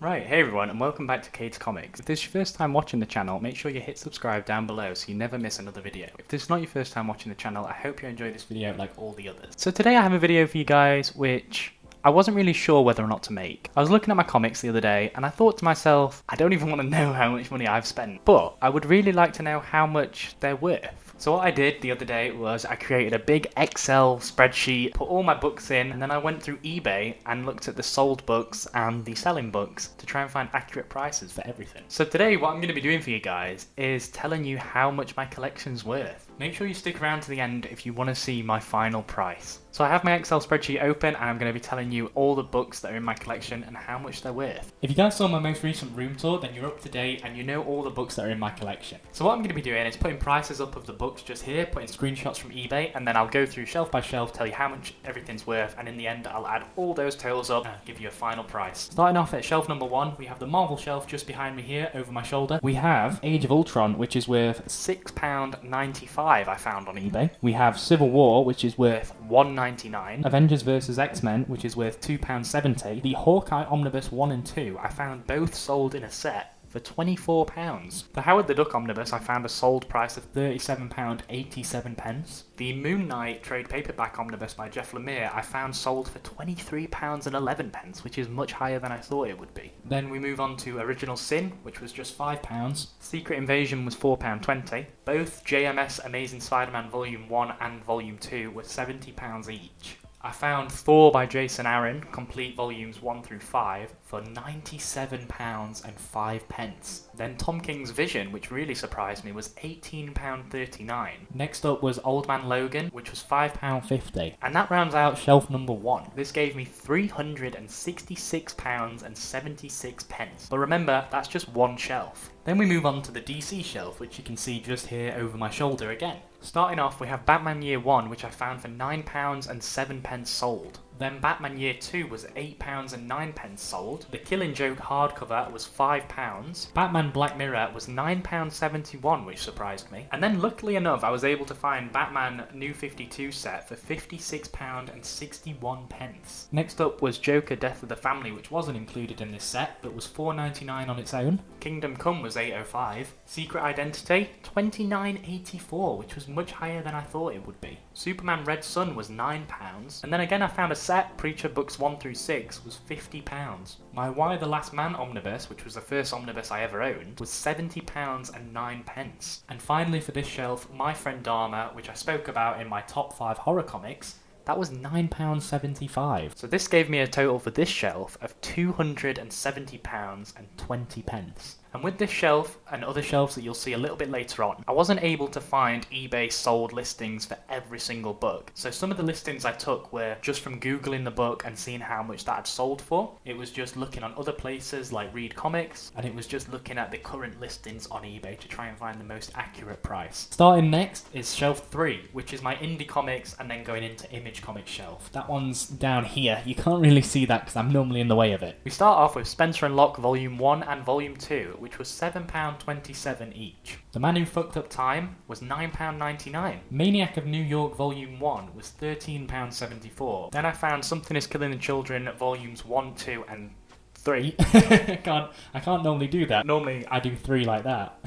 Right, hey everyone, and welcome back to Cade's Comics. If this is your first time watching the channel, make sure you hit subscribe down below so you never miss another video. If this is not your first time watching the channel, I hope you enjoy this video like all the others. So today I have a video for you guys which I wasn't really sure whether or not to make. I was looking at my comics the other day and I thought to myself, I don't even want to know how much money I've spent, but I would really like to know how much they're worth. So what I did the other day was I created a big Excel spreadsheet, put all my books in, and then I went through eBay and looked at the sold books and the selling books to try and find accurate prices for everything. So today what I'm going to be doing for you guys is telling you how much my collection's worth. Make sure you stick around to the end if you want to see my final price. So I have my Excel spreadsheet open and I'm going to be telling you all the books that are in my collection and how much they're worth. If you guys saw my most recent room tour, then you're up to date and you know all the books that are in my collection. So what I'm going to be doing is putting prices up of the books just here, putting screenshots from eBay, and then I'll go through shelf by shelf, tell you how much everything's worth, and in the end I'll add all those totals up and give you a final price. Starting off at shelf number 1, we have the Marvel shelf just behind me here over my shoulder. We have Age of Ultron, which is worth £6.95 I found on eBay. We have Civil War, which is worth £1.99. Avengers vs X-Men, which is worth £2.70. The Hawkeye Omnibus 1 and 2, I found both sold in a set for £24. The Howard the Duck Omnibus I found a sold price of £37.87. The Moon Knight trade paperback omnibus by Jeff Lemire I found sold for £23.11, which is much higher than I thought it would be. Then we move on to Original Sin, which was just £5. Secret Invasion was £4.20. Both JMS Amazing Spider-Man Volume 1 and Volume 2 were £70 each. I found Thor by Jason Aaron, complete volumes 1 through 5, for £97.05. Then Tom King's Vision, which really surprised me, was £18.39. Next up was Old Man Logan, which was £5.50. And that rounds out shelf number 1. This gave me £366.76. But remember, that's just one shelf. Then we move on to the DC shelf, which you can see just here over my shoulder again. Starting off, we have Batman Year 1, which I found for £9.07 sold. Then Batman Year 2 was £8.09 sold. The Killing Joke hardcover was £5. Batman Black Mirror was £9.71, which surprised me. And then luckily enough, I was able to find Batman New 52 set for £56.61. Next up was Joker Death of the Family, which wasn't included in this set, but was £4.99 on its own. Kingdom Come was £8.05. Secret Identity, £29.84, which was much higher than I thought it would be. Superman Red Sun was £9. And then again I found a set, Preacher Books 1 through 6, was £50. My Why the Last Man omnibus, which was the first omnibus I ever owned, was £70.09. And finally for this shelf, My Friend Dharma, which I spoke about in my top 5 horror comics, that was £9.75. So this gave me a total for this shelf of £270.20. And with this shelf and other shelves that you'll see a little bit later on, I wasn't able to find eBay sold listings for every single book. So some of the listings I took were just from Googling the book and seeing how much that had sold for. It was just looking on other places like Read Comics, and it was just looking at the current listings on eBay to try and find the most accurate price. Starting next is shelf 3, which is my indie comics and then going into Image Comics shelf. That one's down here. You can't really see that because I'm normally in the way of it. We start off with Spencer and Locke Volume 1 and Volume 2, which was £7.27 each. The Man Who Fucked Up Time was £9.99. Maniac of New York Volume 1 was £13.74. Then I found Something Is Killing the Children Volumes 1, 2 and 3. I can't normally do that. Normally I do 3 like that.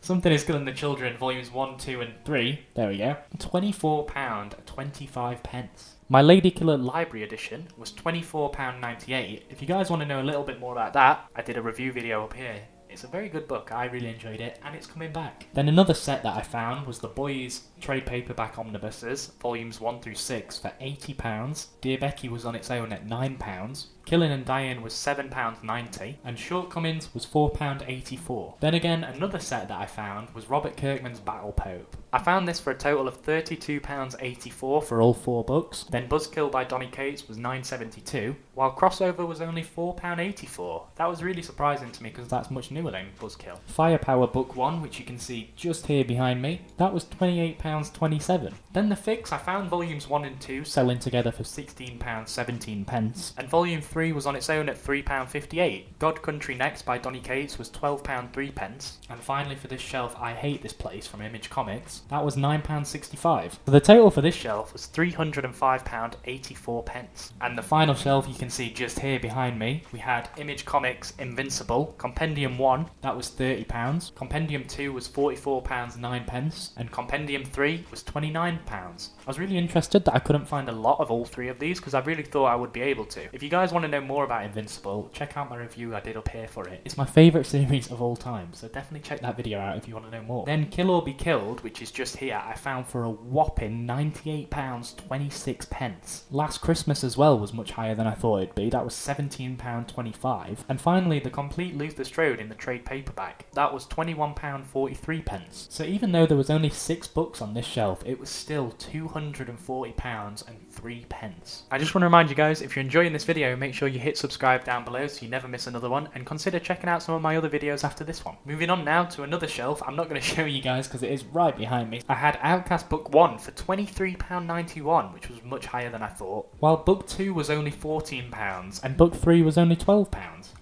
Something Is Killing the Children Volumes 1, 2 and 3. There we go. £24.25. My Lady Killer Library Edition was £24.98. If you guys want to know a little bit more about that, I did a review video up here. It's a very good book, I really enjoyed it, and it's coming back. Then another set that I found was the Boys trade paperback omnibuses, volumes 1 through 6 for £80. Dear Becky was on its own at £9. Killing and Dying was £7.90, and Shortcomings was £4.84. Then again, another set that I found was Robert Kirkman's Battle Pope. I found this for a total of £32.84 for all 4 books. Then Buzzkill by Donny Cates was £9.72, while Crossover was only £4.84. That was really surprising to me because that's much newer than Buzzkill. Firepower Book 1, which you can see just here behind me, that was £28 £12.27. Then the Fix, I found volumes 1 and 2 selling together for £16.17, and volume 3 was on its own at £3.58. God Country Next by Donny Cates was £12.03, and finally for this shelf, I Hate This Place from Image Comics, that was £9.65. So the total for this shelf was £305.84. And the final shelf you can see just here behind me, we had Image Comics Invincible, Compendium 1, that was £30, Compendium 2 was £44.09, and Compendium 3 was £29. I was really interested that I couldn't find a lot of all three of these because I really thought I would be able to. If you guys want to know more about Invincible, check out my review I did up here for it. It's my favourite series of all time, so definitely check that video out if you want to know more. Then Kill or Be Killed, which is just here, I found for a whopping £98.26. Last Christmas as well was much higher than I thought it'd be, that was £17.25. And finally, The Complete Luther Strode in the trade paperback, that was £21.43. So even though there was only 6 books on this shelf, it was still £240.03. I just want to remind you guys, if you're enjoying this video, make sure you hit subscribe down below so you never miss another one, and consider checking out some of my other videos after this one. Moving on now to another shelf. I'm not going to show you guys because it is right behind me. I had Outcast Book 1 for £23.91, which was much higher than I thought, while Book 2 was only £14 and Book 3 was only £12.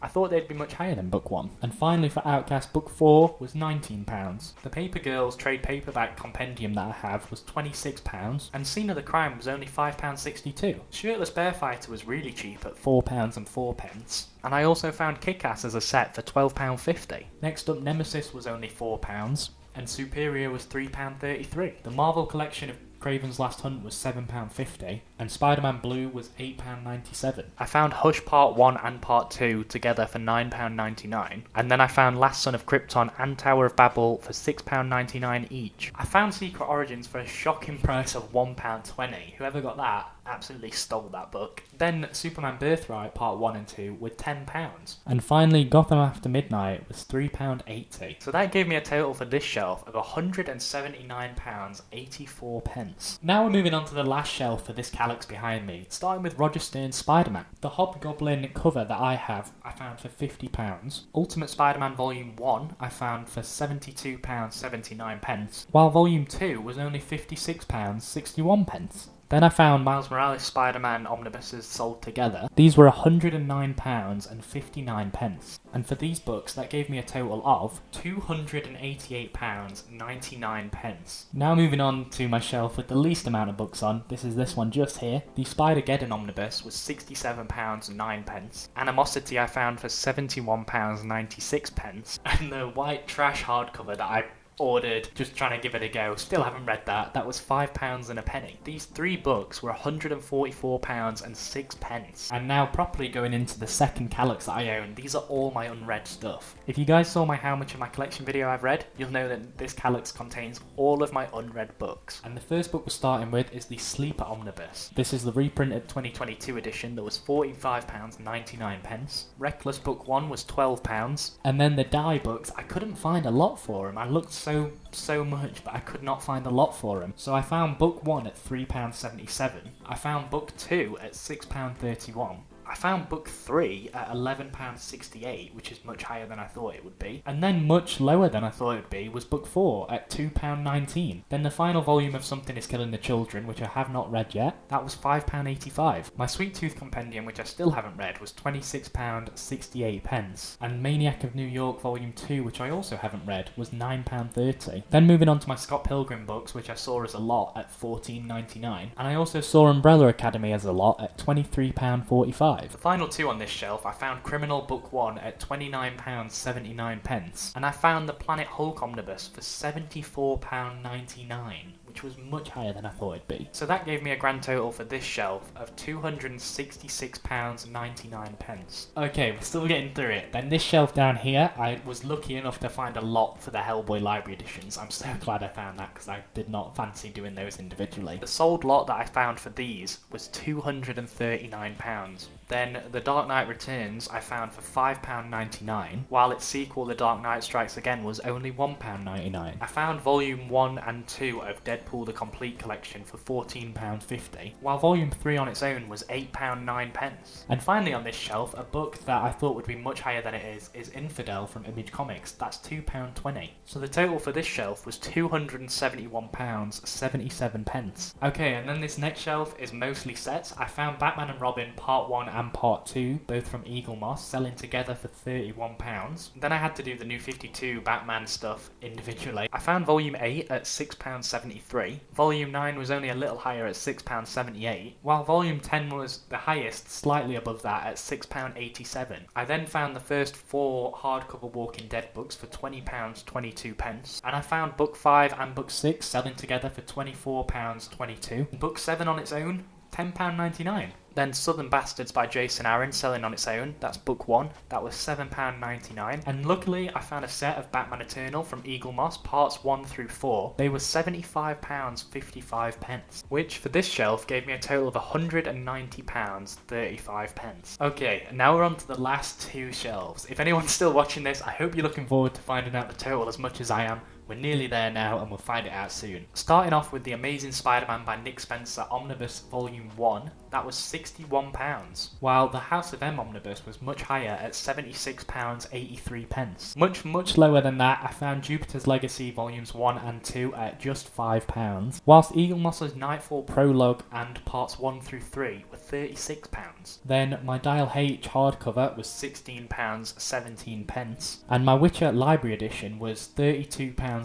I thought they'd be much higher than Book 1. And finally for Outcast, Book 4 was £19. The Paper Girls trade paperback compendium that I have was £26, and Scene of the Crime was only £5.62. Shirtless Bear Fighter was really cheap at £4.04, and I also found Kick-Ass as a set for £12.50. Next up, Nemesis was only £4, and Superior was £3.33. The Marvel collection of Craven's Last Hunt was £7.50, and Spider-Man Blue was £8.97. I found Hush Part 1 and Part 2 together for £9.99, and then I found Last Son of Krypton and Tower of Babel for £6.99 each. I found Secret Origins for a shocking price of £1.20. Whoever got that absolutely stole that book. Then Superman Birthright Part 1 and 2 were £10. And finally Gotham After Midnight was £3.80. So that gave me a total for this shelf of £179.84. Now we're moving on to the last shelf for this calyx behind me, starting with Roger Stern's Spider-Man. The Hobgoblin cover that I have, I found for £50. Ultimate Spider-Man Volume 1 I found for £72.79, while Volume 2 was only £56.61. Then I found Miles Morales Spider-Man omnibuses sold together. These were £109.59, and for these books that gave me a total of £288.99. Now moving on to my shelf with the least amount of books on, this is this one just here. The Spider-Geddon omnibus was £67.09, Animosity I found for £71.96, and the white trash hardcover that I ordered, just trying to give it a go, still haven't read that, that was £5 and a penny. These 3 books were £144.06. And now properly going into the second calyx that I own, these are all my unread stuff. If you guys saw my how much of my collection video I've read, you'll know that this calyx contains all of my unread books. And the first book we're starting with is the Sleeper Omnibus. This is the reprinted 2022 edition that was £45.99. Reckless Book 1 was £12, and then the Die books, I couldn't find a lot for them. I looked so much, but I could not find a lot for them. So I found Book 1 at £3.77. I found Book 2 at £6.31. I found Book 3 at £11.68, which is much higher than I thought it would be. And then much lower than I thought it would be was Book 4 at £2.19. Then the final volume of Something is Killing the Children, which I have not read yet, that was £5.85. My Sweet Tooth Compendium, which I still haven't read, was £26.68. And Maniac of New York Volume 2, which I also haven't read, was £9.30. Then moving on to my Scott Pilgrim books, which I saw as a lot at £14.99. And I also saw Umbrella Academy as a lot at £23.45. The final 2 on this shelf, I found Criminal Book 1 at £29.79, and I found the Planet Hulk Omnibus for £74.99, which was much higher than I thought it'd be. So that gave me a grand total for this shelf of £266.99. Okay, we're still getting through it. Then this shelf down here, I was lucky enough to find a lot for the Hellboy Library editions. I'm so glad I found that because I did not fancy doing those individually. The sold lot that I found for these was £239. Then The Dark Knight Returns I found for £5.99, while its sequel The Dark Knight Strikes Again was only £1.99. I found Volume 1 and 2 of Deadpool Deadpool the Complete Collection for £14.50, while Volume 3 on its own was £8.09. And finally on this shelf, a book that I thought would be much higher than it is Infidel from Image Comics. That's £2.20. So the total for this shelf was £271.77. Okay, and then this next shelf is mostly sets. I found Batman and Robin Part 1 and Part 2, both from Eagle Moss, selling together for £31. Then I had to do the New 52 Batman stuff individually. I found Volume 8 at £6.73. Volume 9 was only a little higher at £6.78, while Volume 10 was the highest, slightly above that, at £6.87. I then found the first 4 hardcover Walking Dead books for £20.22, and I found Book 5 and Book 6 selling together for £24.22. Book 7 on its own, £10.99. Then Southern Bastards by Jason Aaron selling on its own, that's book 1, that was £7.99. And luckily I found a set of Batman Eternal from Eagle Moss, parts 1 through 4. They were £75.55, which for this shelf gave me a total of £190.35. Okay, now we're on to the last 2 shelves. If anyone's still watching this, I hope you're looking forward to finding out the total as much as I am. We're nearly there now and we'll find it out soon. Starting off with The Amazing Spider-Man by Nick Spencer Omnibus Volume 1, that was £61, while the House of M Omnibus was much higher at £76.83. Much lower than that, I found Jupiter's Legacy Volumes 1 and 2 at just £5, whilst Eagle Moss's Nightfall Prologue and Parts 1 through 3 were £36. Then my Dial H hardcover was £16.17, and my Witcher Library Edition was £32.34.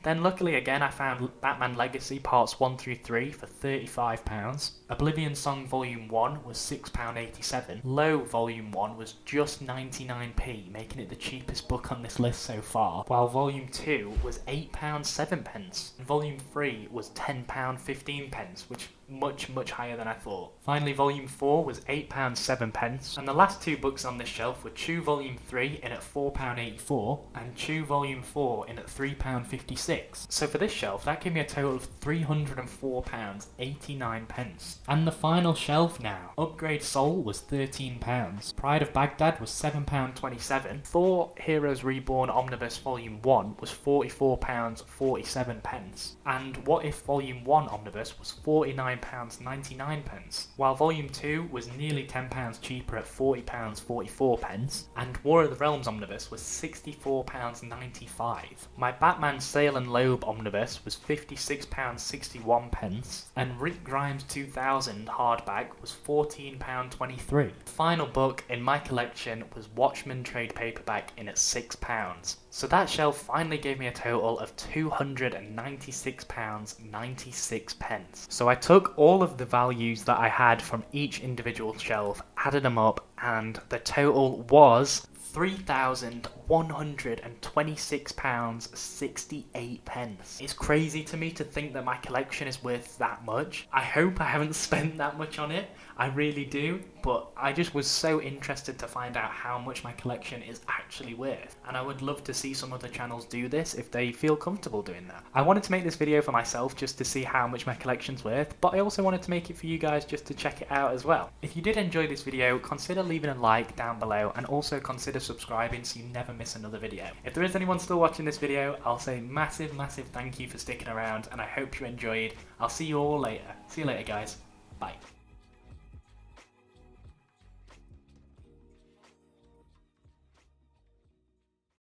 Then luckily again I found Batman Legacy Parts 1 through 3 for £35. Oblivion Song Volume 1 was £6.87. Low Volume 1 was just 99p, making it the cheapest book on this list so far, while Volume 2 was £8.07. And Volume 3 was £10.15, which much higher than I thought. Finally, Volume 4 was £8.07, and the last 2 books on this shelf were Chew Volume 3 in at £4.84 and Chew Volume 4 in at £3.56. So for this shelf, that gave me a total of £304.89. And the final shelf now. Upgrade Soul was £13. Pride of Baghdad was £7.27. Thor Heroes Reborn Omnibus Volume 1 was £44.47. And What If Volume 1 Omnibus was £49.99, while Volume 2 was nearly £10 cheaper at £40.44, and War of the Realms Omnibus was £64.95. My Batman Sale and Loeb Omnibus was £56.61, and Rick Grimes 2000 hardback was £14.23. The final book in my collection was Watchmen trade paperback in at £6. So that shelf finally gave me a total of £296.96. So I took all of the values that I had from each individual shelf, added them up, and the total was £3,126.68. It's crazy to me to think that my collection is worth that much. I hope I haven't spent that much on it. I really do, but I just was so interested to find out how much my collection is actually worth, and I would love to see some other channels do this if they feel comfortable doing that. I wanted to make this video for myself just to see how much my collection's worth, but I also wanted to make it for you guys just to check it out as well. If you did enjoy this video, consider leaving a like down below, and also consider subscribing so you never miss another video. If there is anyone still watching this video, I'll say massive thank you for sticking around, and I hope you enjoyed. I'll see you all later. See you later, guys. Bye.